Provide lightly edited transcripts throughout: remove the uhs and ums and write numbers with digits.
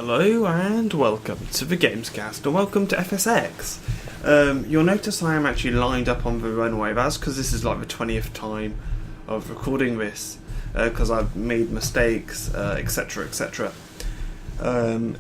Hello and welcome to the Gamescast, and welcome to FSX. You'll notice I am actually lined up on the runway. That's because this is like the 20th time of recording this, because I've made mistakes, etc, etc.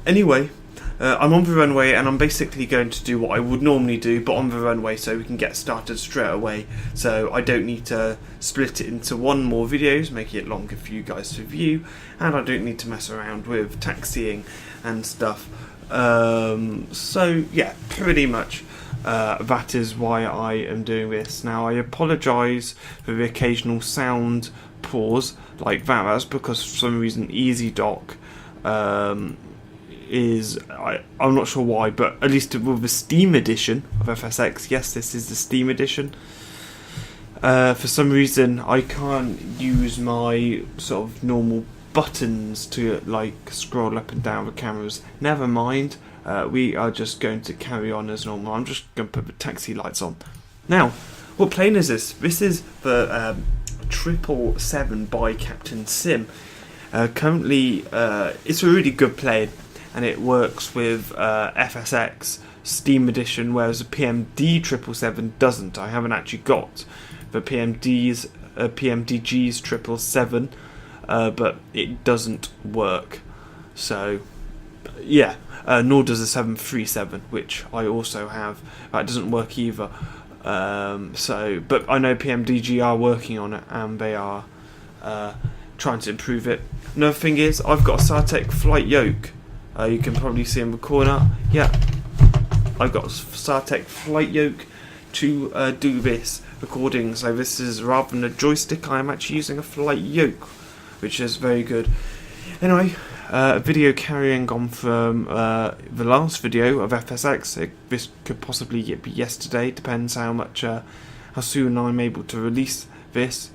Anyway, I'm on the runway and I'm basically going to do what I would normally do, but on the runway, so we can get started straight away, so I don't need to split it into one more videos, making it longer for you guys to view, and I don't need to mess around with taxiing and stuff. So yeah, pretty much that is why I am doing this. Now I apologise for the occasional sound pause like that. That's because for some reason EasyDock I'm not sure why, but at least with the Steam edition of FSX, yes, this is the Steam edition. For some reason, I can't use my sort of normal buttons to like scroll up and down the cameras. Never mind, we are just going to carry on as normal. I'm just going to put the taxi lights on. Now, what plane is this? This is the 777 by Captainsim. Currently, it's a really good plane, and it works with FSX Steam Edition, whereas the PMD 777 doesn't. I haven't actually got the PMDG's 777, but it doesn't work. So, yeah, nor does the 737, which I also have. That doesn't work either. But I know PMDG are working on it, and they are trying to improve it. Another thing is, I've got a Sartec flight yoke. You can probably see in the corner. Yeah, I've got a Sartec flight yoke to do this recording. So this is, rather than a joystick, I am actually using a flight yoke, which is very good. Anyway, a video carrying on from the last video of FSX. This could possibly be yesterday, depends how soon I'm able to release this.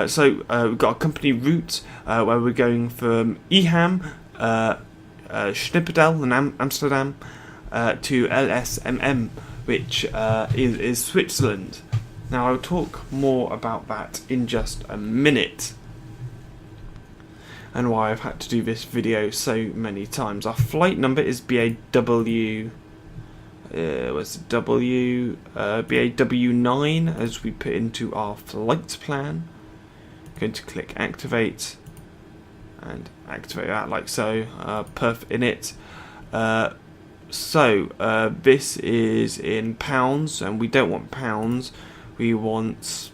So we've got a company route where we're going from EHAM, Schnipperdel in Amsterdam, to LSMM, which is Switzerland. Now I'll talk more about that in just a minute, and why I've had to do this video so many times. Our flight number is BAW. BAW9, as we put into our flight plan. Going to click activate and activate that like so. Perf in it. This is in pounds, and we don't want pounds, we want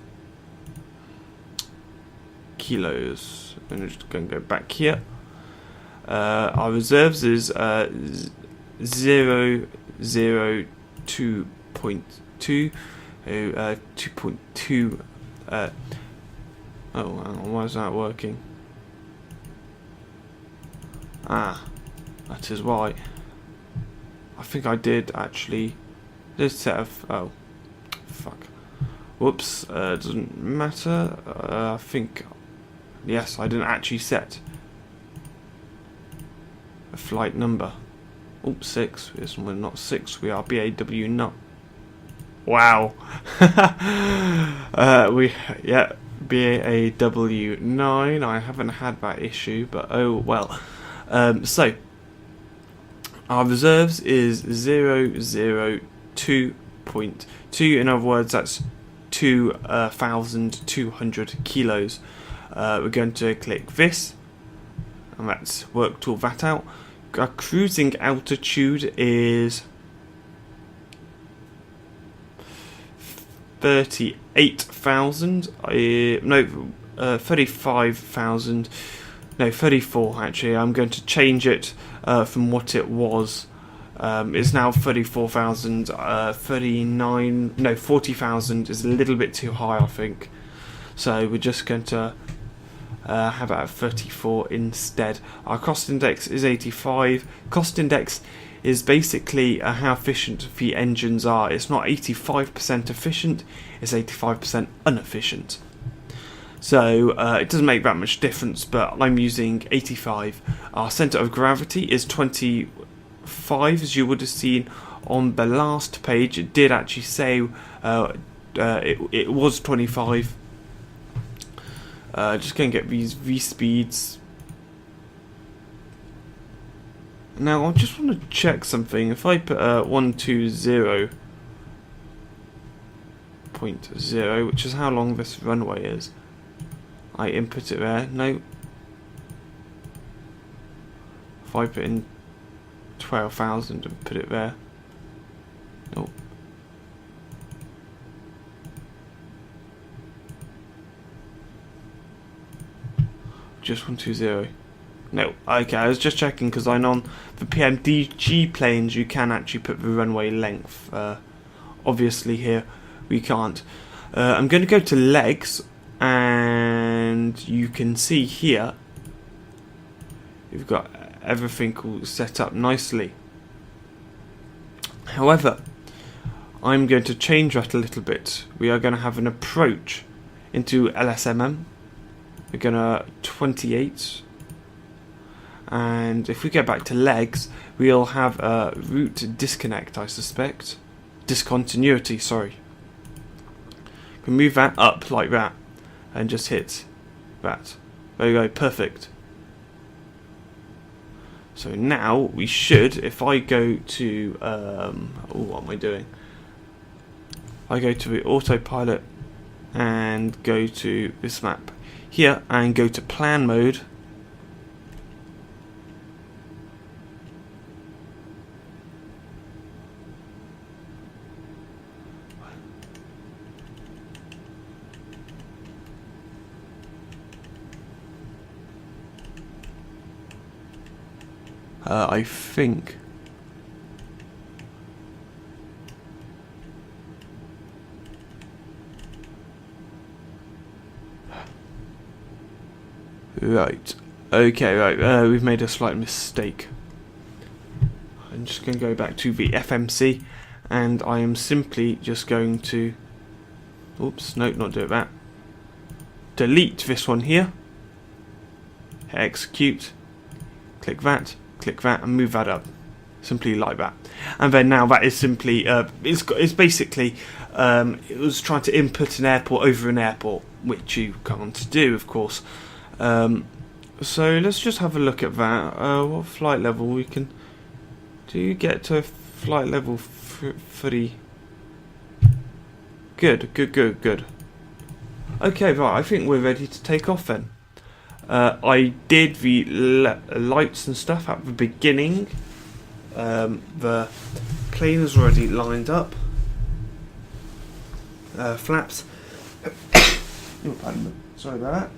kilos. I'm just going to go back here. Our reserves is 002.2 2.2. Oh, hang on, why is that working? Ah, that is why. I think I did actually. This set of. Oh, fuck. Whoops, doesn't matter. I think. Yes, I didn't actually set a flight number. Oh, 6. Yes, we're not 6, we are BAW9. Wow. Yeah. BAW9. I haven't had that issue, but oh well. So our reserves is 002.2. In other words, that's 2,200 kilos. We're going to click this, and let's work all that out. Our cruising altitude is 38,000. 35,000. No, 34 actually. I'm going to change it from what it was. It's now 34,000. 39. No, 40,000 is a little bit too high, I think. So we're just going to have it at 34 instead. Our cost index is 85. Cost index is basically how efficient the engines are. It's not 85% efficient, it's 85% inefficient. So it doesn't make that much difference, but I'm using 85. Our centre of gravity is 25, as you would have seen on the last page. It did actually say it was 25. Just going to get these V speeds. Now I just want to check something. If I put 120.0, which is how long this runway is, I input it there. No. If I put in 12,000 and put it there. Nope. Just 120. No, okay, I was just checking because I know on the PMDG planes you can actually put the runway length. Obviously here we can't. I'm going to go to legs, and you can see here you've got everything all set up nicely. However, I'm going to change that a little bit. We are going to have an approach into LSMM. We're going to 28. And if we go back to legs, we'll have a route disconnect, I suspect. Discontinuity, sorry. We can move that up like that and just hit that. There we go, perfect. So now we should, if I go to, what am I doing? I go to the autopilot and go to this map here and go to plan mode. I think right. Okay, right. We've made a slight mistake. I'm just going to go back to the FMC, and I am simply just going to. Oops, no, not do that. Delete this one here. Execute. Click that, and move that up. Simply like that. And then now that is simply, it's basically, it was trying to input an airport over an airport, which you can't do, of course. So let's just have a look at that. What flight level we can. Do you get to flight level 3? Good. Okay, right, I think we're ready to take off then. I did the lights and stuff at the beginning. The plane is already lined up. Flaps. Oh, pardon me. Sorry about that.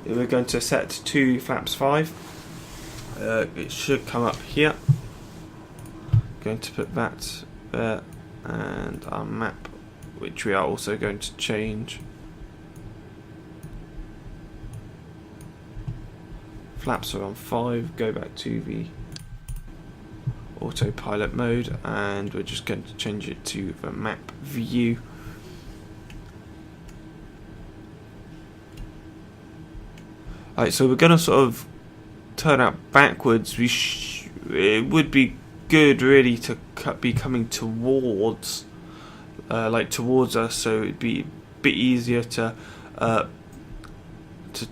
We're going to set to flaps 5. It should come up here. Going to put that there, and our map, which we are also going to change. Flaps are on 5, go back to the autopilot mode, and we're just going to change it to the map view. Alright, so we're going to sort of turn out backwards. It would be good really to be coming towards, towards us, so it'd be a bit easier to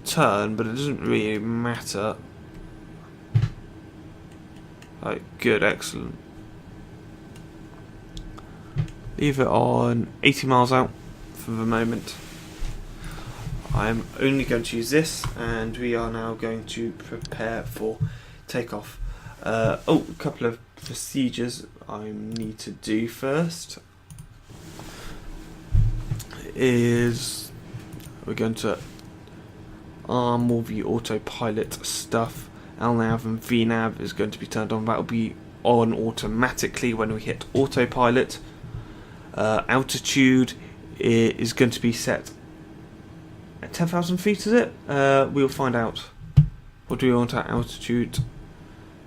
turn, but it doesn't really matter. Right, good, excellent. Leave it on 80 miles out for the moment. I'm only going to use this, and we are now going to prepare for takeoff. A couple of procedures I need to do first is we're going to arm all the autopilot stuff. LNAV and VNAV is going to be turned on. That will be on automatically when we hit autopilot. Altitude is going to be set at 10,000 feet, is it? We'll find out. What do we want our altitude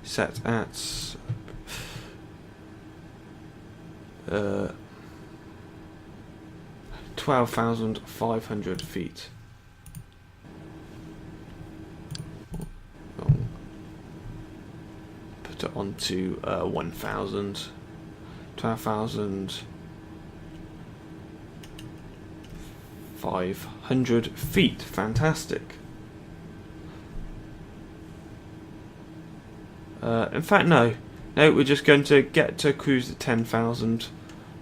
set at? 12,500 feet. Put it onto 1,000. 12,500 feet. Fantastic. In fact, no, we're just going to get to cruise at 10,000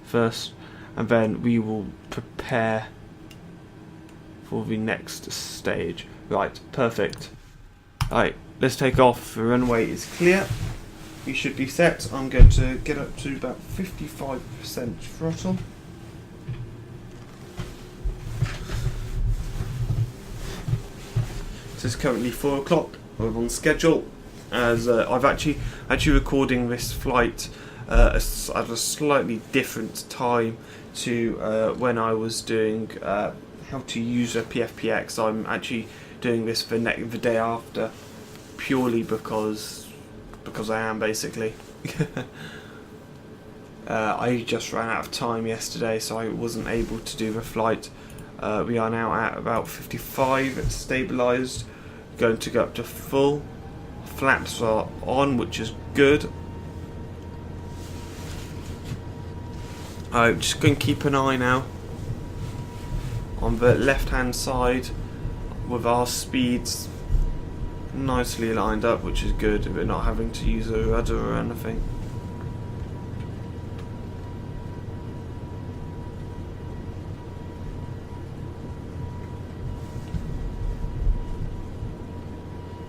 first, and then we will prepare for the next stage. Right, perfect. Right, let's take off. The runway is clear. We should be set. I'm going to get up to about 55% throttle. So it's currently 4 o'clock. We're on schedule, as I've actually recording this flight at a slightly different time to when I was doing how to use a PFPX. I'm actually doing this the day after, purely because I am, basically. I just ran out of time yesterday, so I wasn't able to do the flight. We are now at about 55. It's stabilised. Going to go up to full. Flaps are on, which is good. I'm just going to keep an eye now on the left hand side with our speeds nicely lined up, which is good. We're not having to use a rudder or anything.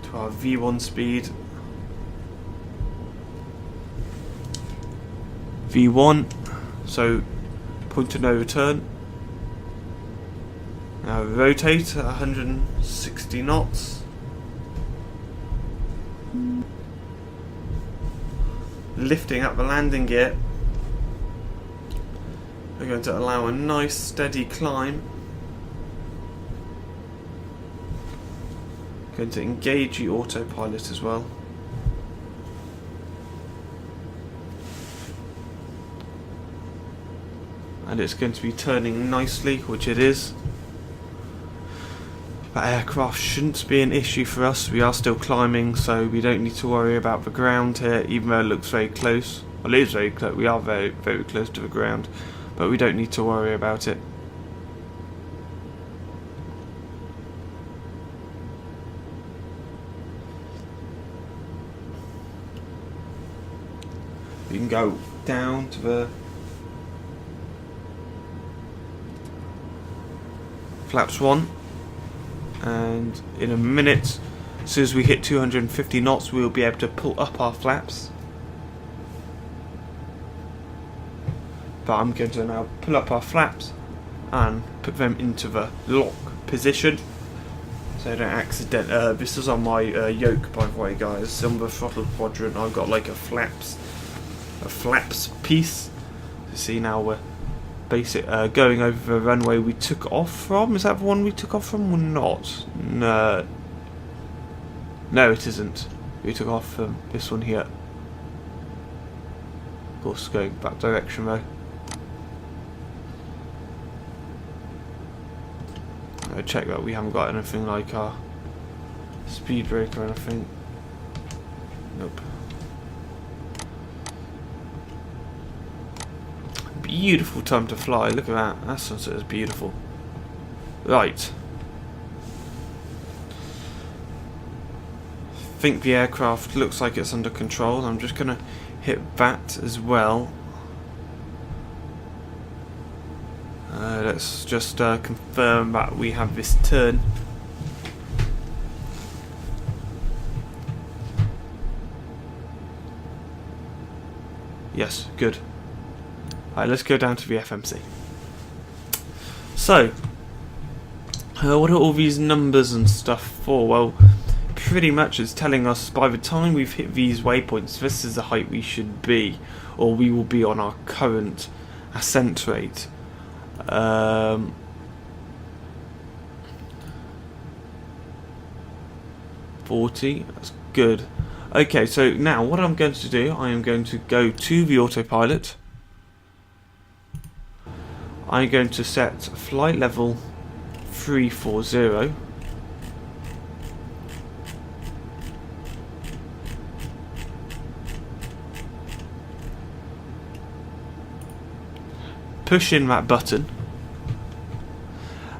To our V1 speed. V1, so point of no return. Now rotate at 160 knots. Lifting up the landing gear. We're going to allow a nice steady climb. Going to engage the autopilot as well. And it's going to be turning nicely, which it is. That aircraft shouldn't be an issue for us. We are still climbing, so we don't need to worry about the ground here, even though it looks very close. Well, it is very close. We are very, very close to the ground, but we don't need to worry about it. We can go down to the flaps 1, and in a minute, as soon as we hit 250 knots, we'll be able to pull up our flaps. But I'm going to now pull up our flaps and put them into the lock position, so I don't accident. This is on my yoke, by the way, guys. On the throttle quadrant, I've got like a flaps piece. You see, now we're going over the runway we took off from. Is that the one we took off from or not? No, it isn't. We took off from this one here. Of course, going that direction though. I'll check that we haven't got anything like our speed brake or anything. Nope. Beautiful time to fly. Look at that. That sunset is beautiful. Right. I think the aircraft looks like it's under control. I'm just going to hit that as well. Let's just confirm that we have this turn. Yes, good. Alright, let's go down to the FMC. So, what are all these numbers and stuff for? Well, pretty much it's telling us by the time we've hit these waypoints, this is the height we should be, or we will be on our current ascent rate. 40, that's good. Okay, so now what I'm going to do, I am going to go to the autopilot. I'm going to set flight level 340. Push in that button,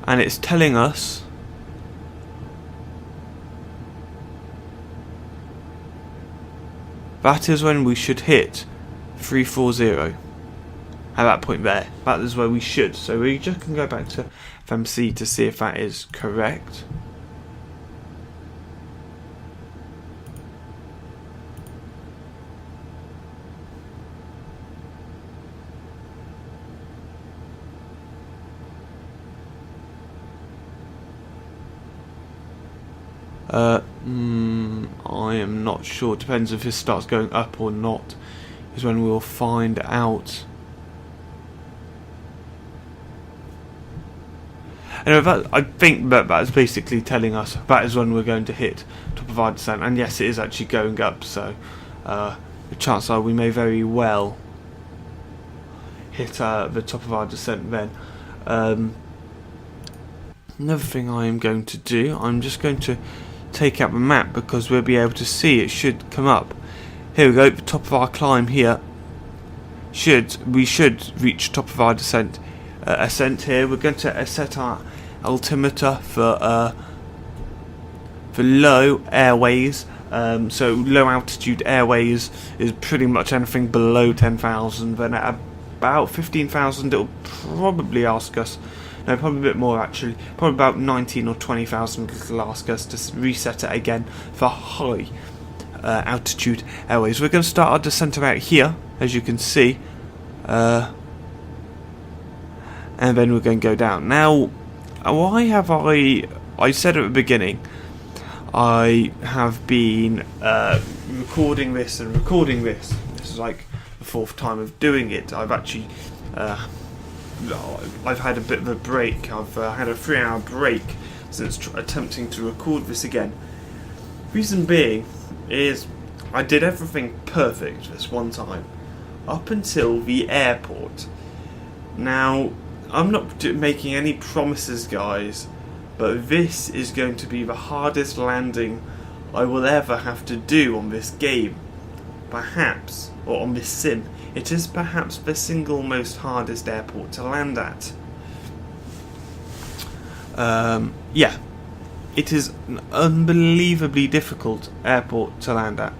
and it's telling us that is when we should hit 340. At that point there, that is where we should. So we just can go back to FMC to see if that is correct. I am not sure. Depends if this starts going up or not. Is when we'll find out. Anyway, I think that is basically telling us that is when we're going to hit top of our descent. And yes, it is actually going up. So the chances are we may very well hit the top of our descent then. Another thing I am going to do, I'm just going to take out the map because we'll be able to see it should come up. Here we go, the top of our climb here. We should reach top of our descent. Ascent here. We're going to set our altimeter for low airways. So low altitude airways is pretty much anything below 10,000. Then at about 15,000 it'll probably ask us. No, probably a bit more actually. Probably about 19 or 20,000 it'll ask us to reset it again for high altitude airways. We're going to start our descent about here, as you can see. And then we're going to go down. Now, why have I said at the beginning, I have been recording this and recording this. This is like the fourth time of doing it. I've actually, I've had a bit of a break. I've had a 3-hour break since attempting to record this again. Reason being is I did everything perfect this one time, up until the airport. Now, I'm not making any promises, guys, but this is going to be the hardest landing I will ever have to do on this game. Perhaps, or on this sim. It is perhaps the single most hardest airport to land at. Yeah. It is an unbelievably difficult airport to land at.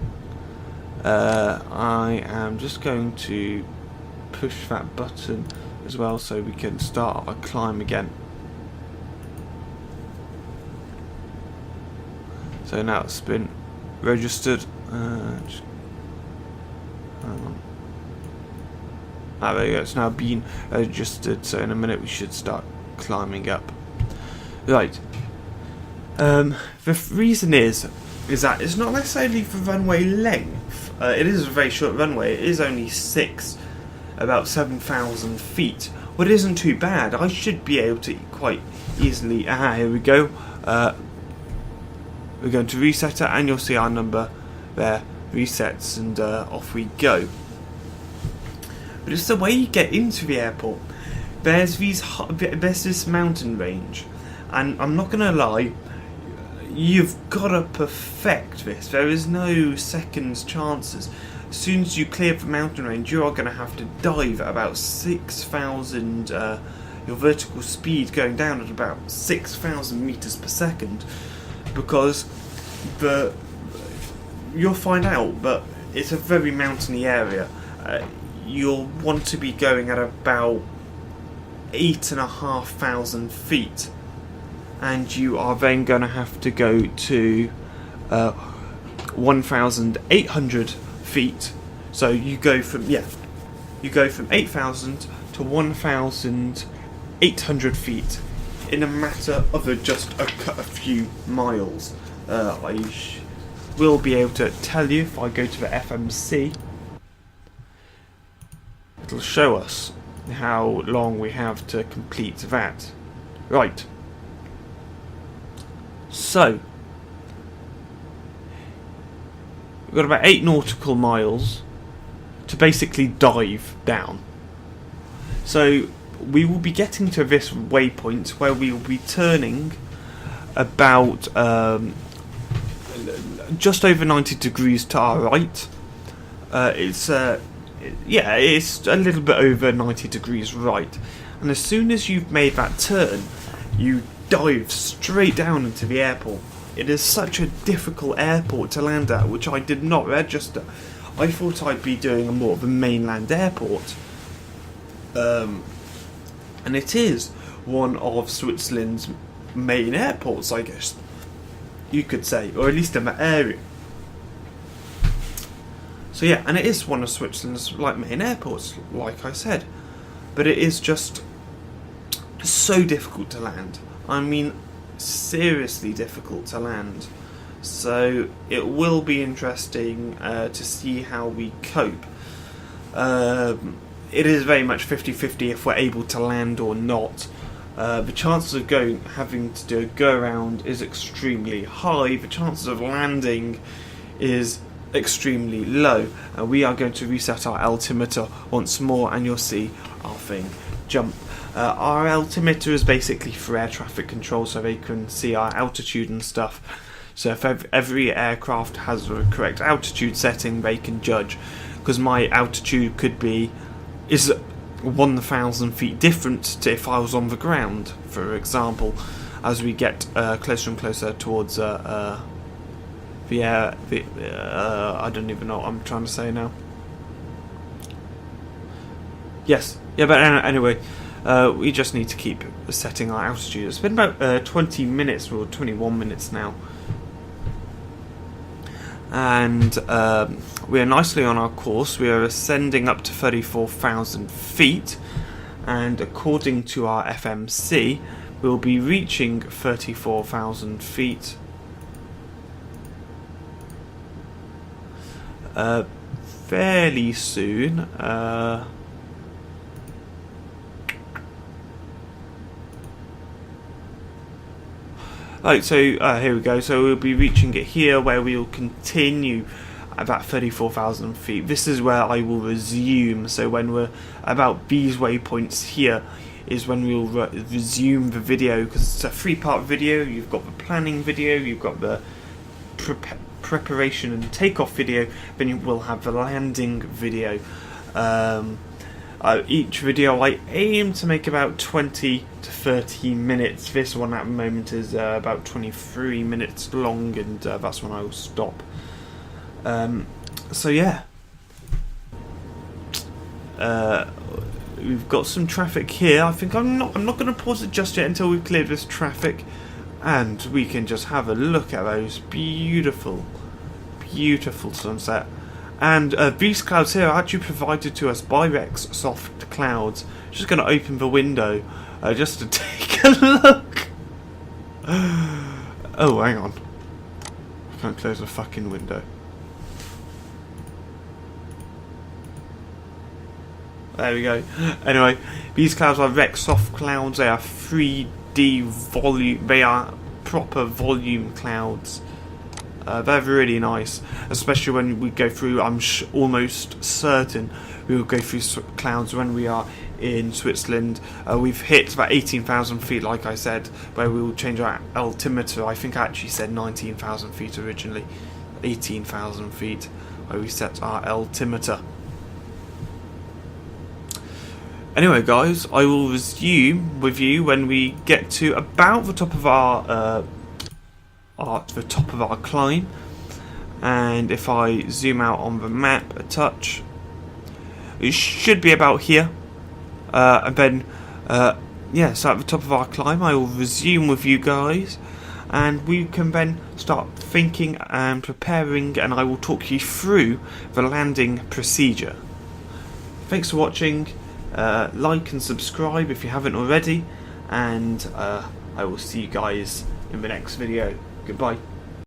I am just going to push that button as well so we can start our climb again. So now it's been registered. Just, hang on. There you go, it's now been registered, so in a minute we should start climbing up. Right. The reason is that it's not necessarily for runway length. It is a very short runway. It is only about 7,000 feet. Well, it isn't too bad. I should be able to quite easily. Here we go. We're going to reset it, and you'll see our number there resets, and off we go. But it's the way you get into the airport. There's this mountain range, and I'm not gonna lie, you've got to perfect this. There is no seconds chances. As soon as you clear the mountain range, you are going to have to dive at about 6,000. Your vertical speed going down at about 6,000 meters per second, because you'll find out that it's a very mountainy area. You'll want to be going at about 8,500 feet, and you are then going to have to go to 1,800 feet. So you go from 8,000 to 1,800 feet in a matter of just a few miles. I will be able to tell you if I go to the FMC. It'll show us how long we have to complete that. Right. So, we've got about 8 nautical miles to basically dive down. So, we will be getting to this waypoint where we will be turning about just over 90 degrees to our right. It's a little bit over 90 degrees right. And as soon as you've made that turn, you dive straight down into the airport. It is such a difficult airport to land at, which I did not register. I thought I'd be doing a more of a mainland airport, and it is one of Switzerland's main airports, I guess you could say, or at least in that area. So yeah, and it is one of Switzerland's main airports, like I said, but it is just so difficult to land. I mean, seriously difficult to land. So it will be interesting to see how we cope. It is very much 50-50 if we're able to land or not. The chances of having to do a go around is extremely high. The chances of landing is extremely low. We are going to reset our altimeter once more, and you'll see our thing jump. Our altimeter is basically for air traffic control, so they can see our altitude and stuff. So if every aircraft has the correct altitude setting, they can judge. Because my altitude is 1,000 feet different to if I was on the ground, for example, as we get closer and closer towards I don't even know what I'm trying to say now. Yes, yeah, but anyway, we just need to keep setting our altitude. It's been about 20 minutes or 21 minutes now, and we are nicely on our course. We are ascending up to 34,000 feet, and according to our FMC, we'll be reaching 34,000 feet fairly soon. Here we go. So we'll be reaching it here, where we will continue about 34,000 feet. This is where I will resume. So when we're about these waypoints here is when we'll resume the video, because it's a 3-part video. You've got the planning video, you've got the preparation and takeoff video, then you will have the landing video. Each video I aim to make about 20 to 30 minutes. This one at the moment is about 23 minutes long, and that's when I will stop. So yeah, we've got some traffic here. I think I'm not going to pause it just yet until we've cleared this traffic, and we can just have a look at those beautiful sunset. And these clouds here are actually provided to us by Rex Soft Clouds. Just going to open the window just to take a look. Oh, hang on. I can't close the fucking window. There we go. Anyway, these clouds are Rex Soft Clouds. They are 3D volume. They are proper volume clouds. They're really nice, especially when we go through. I'm almost certain we will go through clouds when we are in Switzerland. We've hit about 18,000 feet, like I said, where we will change our altimeter. I think I actually said 19,000 feet originally. 18,000 feet, where we set our altimeter. Anyway, guys, I will resume with you when we get to about the top of our climb, and if I zoom out on the map a touch, it should be about here, and then so at the top of our climb I will resume with you guys, and we can then start thinking and preparing, and I will talk you through the landing procedure. Thanks for watching. Like and subscribe if you haven't already, and I will see you guys in the next video. Goodbye.